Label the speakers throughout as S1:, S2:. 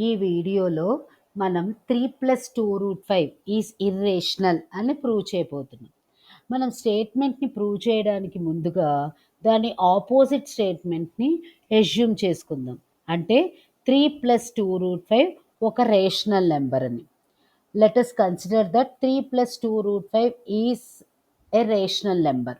S1: ఈ వీడియోలో మనం 3+2√5 ఈజ్ ఇర్రేషనల్ అని ప్రూవ్ చేయబోతున్నాం. మనం స్టేట్మెంట్ని ప్రూవ్ చేయడానికి ముందుగా దాని ఆపోజిట్ స్టేట్మెంట్ని ఎస్యూమ్ చేసుకుందాం. అంటే 3+2√5 ఒక రేషనల్ నెంబర్ అని. Let us consider that 3+2√5 is a rational number.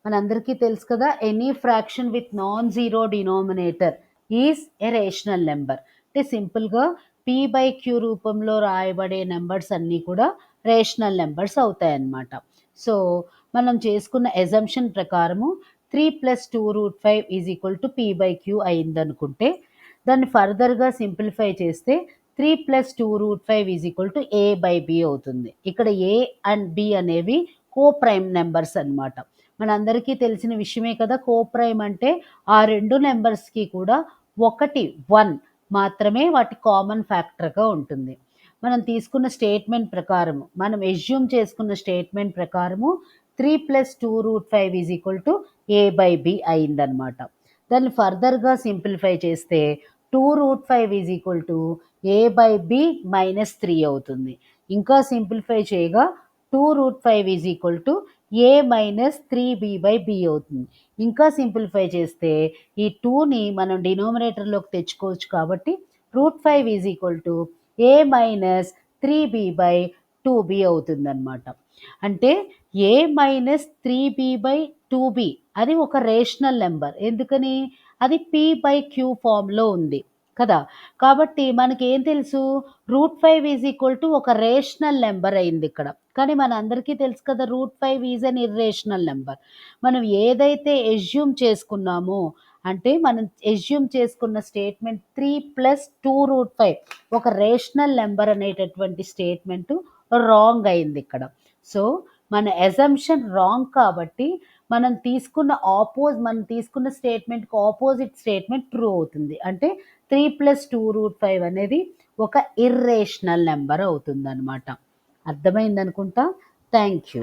S1: మనందరికీ తెలుసు కదా, any fraction with non zero denominator is a rational number. అంటే సింపుల్గా p/q రూపంలో రాయబడే నెంబర్స్ అన్నీ కూడా రేషనల్ నెంబర్స్ అవుతాయన్నమాట. సో మనం చేసుకున్న ఎజంప్షన్ ప్రకారము 3+2√5 ఈజ్ ఈక్వల్ టు p/q అయిందనుకుంటే, దాన్ని ఫర్దర్గా సింప్లిఫై చేస్తే 3+2√5 ఈజ్ ఈక్వల్ టు a/b అవుతుంది. ఇక్కడ a అండ్ b అనేవి కో ప్రైమ్ నెంబర్స్ అన్నమాట. మనందరికీ తెలిసిన విషయమే కదా, కో ప్రైమ్ అంటే ఆ రెండు నెంబర్స్కి కూడా 1 మాత్రమే వాటి కామన్ ఫ్యాక్టర్గా ఉంటుంది. మనం తీసుకున్న స్టేట్మెంట్ ప్రకారము, మనం ఎస్యూమ్ చేసుకున్న స్టేట్మెంట్ ప్రకారము 3+2√5 ఈజ్ ఈక్వల్ టు a/b అయిందనమాట. దాన్ని ఫర్దర్గా సింప్లిఫై చేస్తే 2√5 ఈజ్ ఈక్వల్ టు a/b - 3 అవుతుంది. ఇంకా సింప్లిఫై చేయగా 2√5 is equal to a - 3b/b అవుతుంది. ఇంకా సింప్లిఫై చేస్తే ఈ 2ని మనం డినామినేటర్లోకి తెచ్చుకోవచ్చు కాబట్టి √5 is equal to a - 3b/2b అవుతుందన్నమాట. అంటే a - 3b/2b అది ఒక రేషనల్ నెంబర్. ఎందుకని? అది p/q ఫామ్లో ఉంది కదా. కాబట్టి మనకేం తెలుసు, √5 ఈజ్ ఈక్వల్ టు ఒక రేషనల్ నెంబర్ అయింది ఇక్కడ. కానీ మన అందరికీ తెలుసు కదా, √5 ఈజ్ అన్ ఇర్రేషనల్ నెంబర్. మనం ఏదైతే ఎస్యూమ్ చేసుకున్నామో, అంటే మనం ఎస్యూమ్ చేసుకున్న స్టేట్మెంట్ 3+2√5 ఒక రేషనల్ నెంబర్ అనేటటువంటి స్టేట్మెంట్ రాంగ్ అయింది ఇక్కడ. సో మన ఎజంప్షన్ రాంగ్ కాబట్టి మనం తీసుకున్న స్టేట్మెంట్కి ఆపోజిట్ స్టేట్మెంట్ ట్రూ అవుతుంది. అంటే 3+2√5 అనేది ఒక ఇర్రేషనల్ నెంబర్ అవుతుంది అనమాట. అర్థమైందనుకుంటా. Thank you.